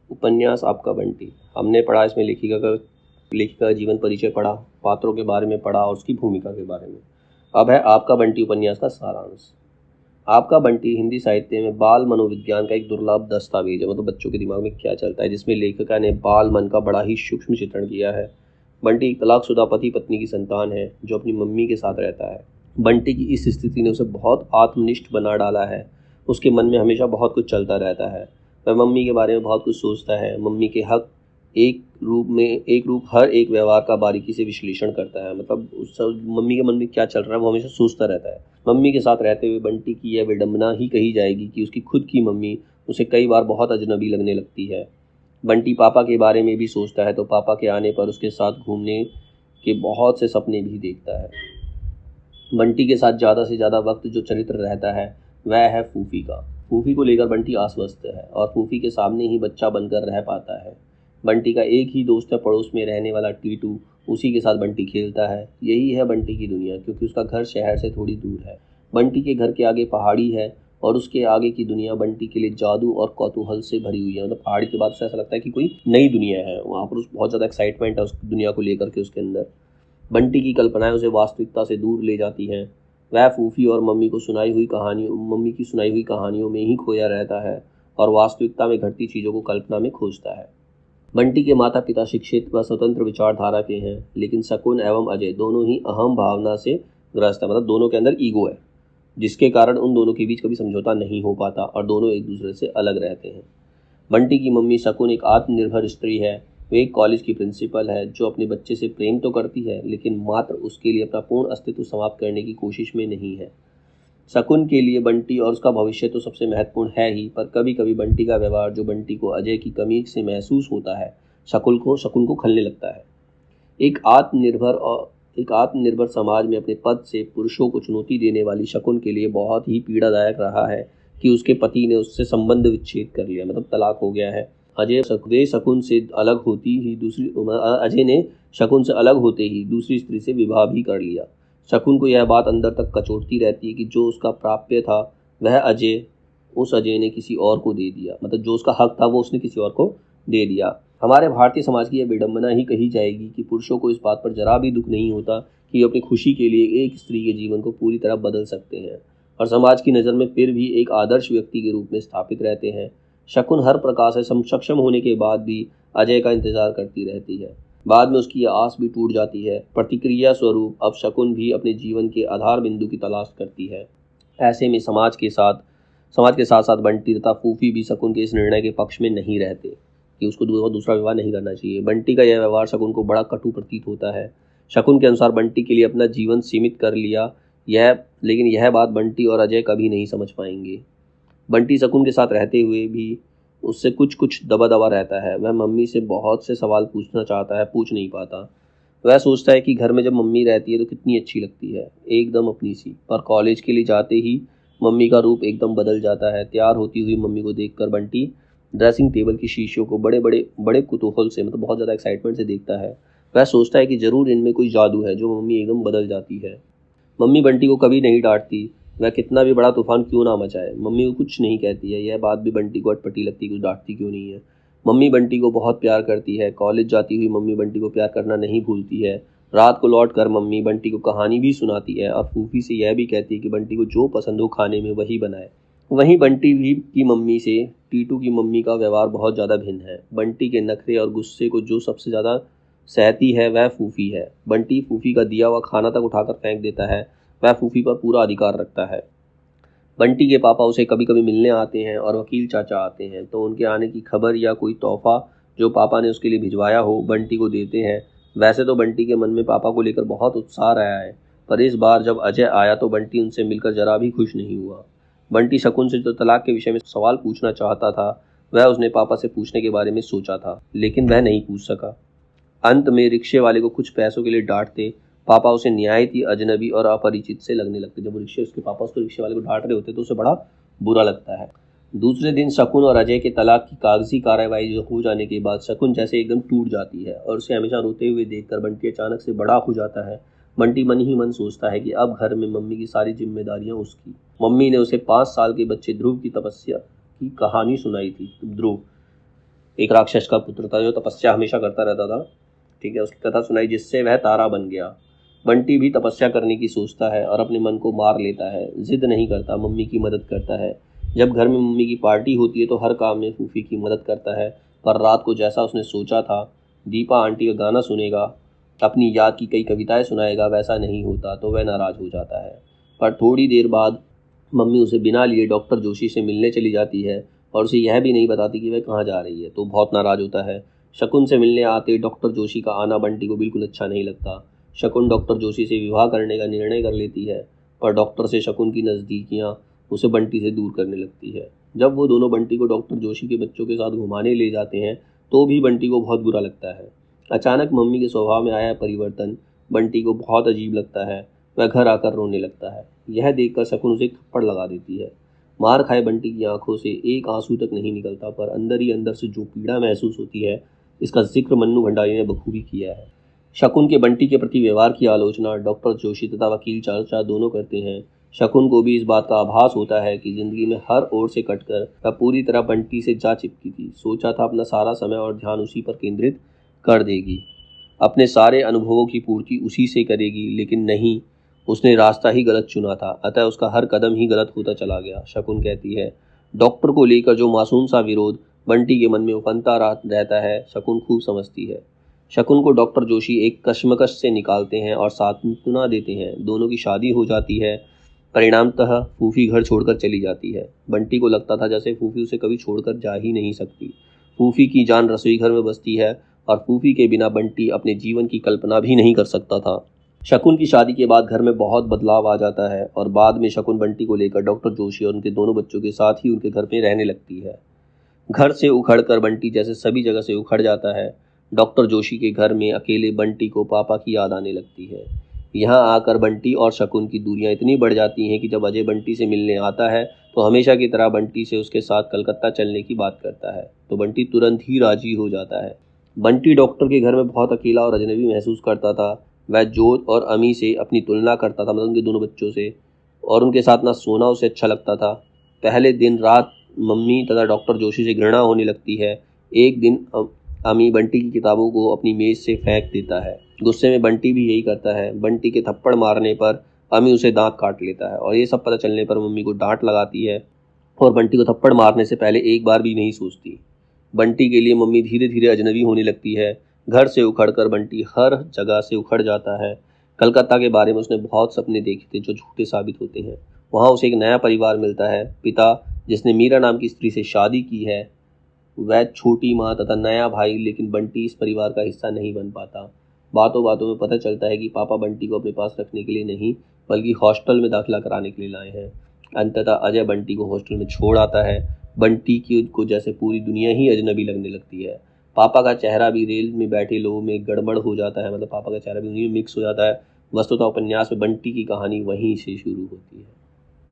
उपन्यास आपका बंटी। हमने पढ़ा इसमें लेखिका जीवन परिचय पढ़ा, पात्रों के बारे में पढ़ा और उसकी भूमिका के बारे में। अब है आपका बंटी उपन्यास का सारांश। आपका बंटी हिंदी साहित्य में बाल मनोविज्ञान का एक दुर्लभ दस्तावेज है, मतलब बच्चों के दिमाग में क्या चलता है, जिसमें लेखिका ने बाल मन का बड़ा ही सूक्ष्म चित्रण किया है। बंटी एक तलाकशुदा पति पत्नी की संतान है जो अपनी मम्मी के साथ रहता है। बंटी की इस स्थिति ने उसे बहुत आत्मनिष्ठ बना डाला है। उसके मन में हमेशा बहुत कुछ चलता रहता है। वह मम्मी के बारे में बहुत कुछ सोचता है। मम्मी के हक एक रूप हर एक व्यवहार का बारीकी से विश्लेषण करता है, मतलब उस मम्मी के मन में क्या चल रहा है वो हमेशा सोचता रहता है। मम्मी के साथ रहते हुए बंटी की यह विडंबना ही कही जाएगी कि उसकी खुद की मम्मी उसे कई बार बहुत अजनबी लगने लगती है। बंटी पापा के बारे में भी सोचता है तो पापा के आने पर उसके साथ घूमने के बहुत से सपने भी देखता है। बंटी के साथ ज़्यादा से ज़्यादा वक्त जो चरित्र रहता है वह है फूफी का। फूफी को लेकर बंटी आश्वस्त है और फूफी के सामने ही बच्चा बनकर रह पाता है। बंटी का एक ही दोस्त है पड़ोस में रहने वाला टीटू, उसी के साथ बंटी खेलता है। यही है बंटी की दुनिया, क्योंकि उसका घर शहर से थोड़ी दूर है। बंटी के घर के आगे पहाड़ी है और उसके आगे की दुनिया बंटी के लिए जादू और कौतूहल से भरी हुई है। मतलब पहाड़ी के बाद से ऐसा लगता है कि कोई नई दुनिया है वहाँ पर। बहुत ज़्यादा एक्साइटमेंट है उस दुनिया को लेकर के उसके अंदर। बंटी की कल्पनाएं उसे वास्तविकता से दूर ले जाती हैं। वह फूफी और मम्मी की सुनाई हुई कहानियों में ही खोया रहता है और वास्तविकता में घटती चीज़ों को कल्पना में खोजता है। बंटी के माता पिता शिक्षित व स्वतंत्र विचारधारा के हैं, लेकिन शकुन एवं अजय दोनों ही अहम भावना से ग्रस्त है, मतलब दोनों के अंदर ईगो है, जिसके कारण उन दोनों के बीच कभी समझौता नहीं हो पाता और दोनों एक दूसरे से अलग रहते हैं। बंटी की मम्मी शकुन एक आत्मनिर्भर स्त्री है। वे एक कॉलेज की प्रिंसिपल है जो अपने बच्चे से प्रेम तो करती है, लेकिन मात्र उसके लिए अपना पूर्ण अस्तित्व समाप्त करने की कोशिश में नहीं है। शकुन के लिए बंटी और उसका भविष्य तो सबसे महत्वपूर्ण है ही, पर कभी कभी बंटी का व्यवहार जो बंटी को अजय की कमी से महसूस होता है, शकुन को खलने लगता है। एक आत्मनिर्भर समाज में अपने पद से पुरुषों को चुनौती देने वाली शकुन के लिए बहुत ही पीड़ादायक रहा है कि उसके पति ने उससे संबंध विच्छेद कर लिया, मतलब तलाक हो गया है। अजय ने शकुन से अलग होते ही दूसरी स्त्री से विवाह भी कर लिया। शकुन को यह बात अंदर तक कचोटती रहती है कि जो उसका प्राप्य था वह अजय ने किसी और को दे दिया, मतलब जो उसका हक था वो उसने किसी और को दे दिया। हमारे भारतीय समाज की यह विडंबना ही कही जाएगी कि पुरुषों को इस बात पर जरा भी दुख नहीं होता कि अपनी खुशी के लिए एक स्त्री के जीवन को पूरी तरह बदल सकते हैं और समाज की नज़र में फिर भी एक आदर्श व्यक्ति के रूप में स्थापित रहते हैं। शकुन हर प्रकार से सक्षम होने के बाद भी अजय का इंतजार करती रहती है। बाद में उसकी यह आस भी टूट जाती है। प्रतिक्रिया स्वरूप अब शकुन भी अपने जीवन के आधार बिंदु की तलाश करती है। ऐसे में समाज के साथ साथ बंटी तथा फूफी भी शकुन के इस निर्णय के पक्ष में नहीं रहते कि उसको दूसरा विवाह नहीं करना चाहिए। बंटी का यह व्यवहार शकुन को बड़ा कटु प्रतीत होता है। शकुन के अनुसार बंटी के लिए अपना जीवन सीमित कर लिया, लेकिन यह बात बंटी और अजय कभी नहीं समझ पाएंगे। बंटी शकुन के साथ रहते हुए भी उससे कुछ दबा रहता है। वह मम्मी से बहुत से सवाल पूछना चाहता है, पूछ नहीं पाता। वह सोचता है कि घर में जब मम्मी रहती है तो कितनी अच्छी लगती है, एकदम अपनी सी। पर कॉलेज के लिए जाते ही मम्मी का रूप एकदम बदल जाता है। तैयार होती हुई मम्मी को देखकर बंटी ड्रेसिंग टेबल की शीशियों को बड़े कुतूहल से, मतलब बहुत ज़्यादा एक्साइटमेंट से देखता है। वह सोचता है कि ज़रूर इनमें कोई जादू है जो मम्मी एकदम बदल जाती है। मम्मी बंटी को कभी नहीं डांटती, वह कितना भी बड़ा तूफान क्यों ना मचाए, मम्मी को कुछ नहीं कहती है। यह बात भी बंटी को अटपटी लगती है, कुछ डांटती क्यों नहीं है। मम्मी बंटी को बहुत प्यार करती है। कॉलेज जाती हुई मम्मी बंटी को प्यार करना नहीं भूलती है। रात को लौट कर मम्मी बंटी को कहानी भी सुनाती है और फूफी से यह भी कहती है कि बंटी को जो पसंद हो खाने में वही बनाए। वहीं बंटी भी की मम्मी से टीटू की मम्मी का व्यवहार बहुत ज़्यादा भिन्न है। बंटी के नखरे और गुस्से को जो सबसे ज़्यादा सहती है वह फूफी है। बंटी फूफी का दिया हुआ खाना तक उठाकर फेंक देता है। वह फूफी पर पूरा अधिकार रखता है। बंटी के पापा उसे कभी कभी मिलने आते हैं और वकील चाचा आते हैं तो उनके आने की खबर या कोई तोहफा जो पापा ने उसके लिए भिजवाया हो बंटी को देते हैं। वैसे तो बंटी के मन में पापा को लेकर बहुत उत्साह रहा है, पर इस बार जब अजय आया तो बंटी उनसे मिलकर जरा भी खुश नहीं हुआ। बंटी शकुन से जो तलाक के विषय में सवाल पूछना चाहता था वह उसने पापा से पूछने के बारे में सोचा था, लेकिन वह नहीं पूछ सका। अंत में रिक्शे वाले को कुछ पैसों के लिए डांटते पापा उसे निहायत ही अजनबी और अपरिचित से लगने लगते। जब उसके पापा उसको रिक्शे वाले को डांट रहे होते तो उसे बड़ा बुरा लगता है। दूसरे दिन शकुन और अजय के तलाक की कागजी कार्रवाई हो जाने के बाद शकुन जैसे एकदम टूट जाती है और उसे हमेशा रोते हुए देखकर बंटी अचानक से बड़ा हो जाता है। बंटी मन ही मन सोचता है कि अब घर में मम्मी की सारी जिम्मेदारियां उसकी। मम्मी ने उसे 5 साल के बच्चे ध्रुव की तपस्या की कहानी सुनाई थी। ध्रुव एक राक्षस का पुत्र था जो तपस्या हमेशा करता रहता था, ठीक है। उसकी कथा सुनाई जिससे वह तारा बन गया। बंटी भी तपस्या करने की सोचता है और अपने मन को मार लेता है, जिद नहीं करता, मम्मी की मदद करता है। जब घर में मम्मी की पार्टी होती है तो हर काम में फूफी की मदद करता है। पर रात को जैसा उसने सोचा था, दीपा आंटी का गाना सुनेगा, अपनी याद की कई कविताएं सुनाएगा, वैसा नहीं होता तो वह नाराज़ हो जाता है। पर थोड़ी देर बाद मम्मी उसे बिना लिए डॉक्टर जोशी से मिलने चली जाती है और उसे यह भी नहीं बताती कि वह कहाँ जा रही है, तो बहुत नाराज़ होता है। शकुन से मिलने आते डॉक्टर जोशी का आना बंटी को बिल्कुल अच्छा नहीं लगता। शकुन डॉक्टर जोशी से विवाह करने का निर्णय कर लेती है, पर डॉक्टर से शकुन की नज़दीकियाँ उसे बंटी से दूर करने लगती है। जब वो दोनों बंटी को डॉक्टर जोशी के बच्चों के साथ घुमाने ले जाते हैं तो भी बंटी को बहुत बुरा लगता है। अचानक मम्मी के स्वभाव में आया परिवर्तन बंटी को बहुत अजीब लगता है। वह घर आकर रोने लगता है। यह देखकर शकुन उसे एक थप्पड़ लगा देती है। मार खाए बंटी की आंखों से एक आंसू तक नहीं निकलता, पर अंदर ही अंदर से जो पीड़ा महसूस होती है, इसका जिक्र मन्नू भंडारी ने बखूबी किया है। शकुन के बंटी के प्रति व्यवहार की आलोचना डॉक्टर जोशी तथा वकील चाचा दोनों करते हैं। शकुन को भी इस बात का आभास होता है कि जिंदगी में हर ओर से कटकर वह पूरी तरह बंटी से जा चिपकी थी। सोचा था अपना सारा समय और ध्यान उसी पर केंद्रित कर देगी, अपने सारे अनुभवों की पूर्ति उसी से करेगी, लेकिन नहीं, उसने रास्ता ही गलत चुना था, अतः उसका हर कदम ही गलत होता चला गया। शकुन कहती है, डॉक्टर को लेकर जो मासूम सा विरोध बंटी के मन में उफनता रहता है, शकुन खूब समझती है। शकुन को डॉक्टर जोशी एक कश्मकश से निकालते हैं और सांत्वना देते हैं। दोनों की शादी हो जाती है। परिणामतः फूफी घर छोड़कर चली जाती है। बंटी को लगता था जैसे फूफी उसे कभी छोड़कर जा ही नहीं सकती। फूफी की जान रसोई घर में बसती है और फूफी के बिना बंटी अपने जीवन की कल्पना भी नहीं कर सकता था। शकुन की शादी के बाद घर में बहुत बदलाव आ जाता है और बाद में शकुन बंटी को लेकर डॉक्टर जोशी और उनके दोनों बच्चों के साथ ही उनके घर में रहने लगती है। घर से उखड़कर बंटी जैसे सभी जगह से उखड़ जाता है। डॉक्टर जोशी के घर में अकेले बंटी को पापा की याद आने लगती है। यहाँ आकर बंटी और शकुन की दूरियां इतनी बढ़ जाती हैं कि जब अजय बंटी से मिलने आता है तो हमेशा की तरह बंटी से उसके साथ कलकत्ता चलने की बात करता है, तो बंटी तुरंत ही राजी हो जाता है। बंटी डॉक्टर के घर में बहुत अकेला और अजनबी महसूस करता था। वह जोत और अमी से अपनी तुलना करता था, मतलब उनके दोनों बच्चों से, और उनके साथ ना सोना उसे अच्छा लगता था। पहले दिन रात मम्मी तथा डॉक्टर जोशी से घृणा होने लगती है। एक दिन अमी बंटी की किताबों को अपनी मेज़ से फेंक देता है। गुस्से में बंटी भी यही करता है। बंटी के थप्पड़ मारने पर अमी उसे दांत काट लेता है और ये सब पता चलने पर मम्मी को डांट लगाती है और बंटी को थप्पड़ मारने से पहले एक बार भी नहीं सोचती। बंटी के लिए मम्मी धीरे धीरे अजनबी होने लगती है। घर से उखड़कर बंटी हर जगह से उखड़ जाता है। कलकत्ता के बारे में उसने बहुत सपने देखे थे जो झूठे साबित होते हैं। वहाँ उसे एक नया परिवार मिलता है। पिता जिसने मीरा नाम की स्त्री से शादी की है, वह छोटी माँ तथा नया भाई, लेकिन बंटी इस परिवार का हिस्सा नहीं बन पाता। बातों बातों में पता चलता है कि पापा बंटी को अपने पास रखने के लिए नहीं बल्कि हॉस्टल में दाखिला कराने के लिए लाए हैं। अंततः अजय बंटी को हॉस्टल में छोड़ आता है। बंटी की को जैसे पूरी दुनिया ही अजनबी लगने लगती है। पापा का चेहरा भी रेल में बैठे लोगों में गड़बड़ हो जाता है, मतलब पापा का चेहरा भी उन्हीं में मिक्स हो जाता है। वस्तुतः उपन्यास में बंटी की कहानी वहीं से शुरू होती है।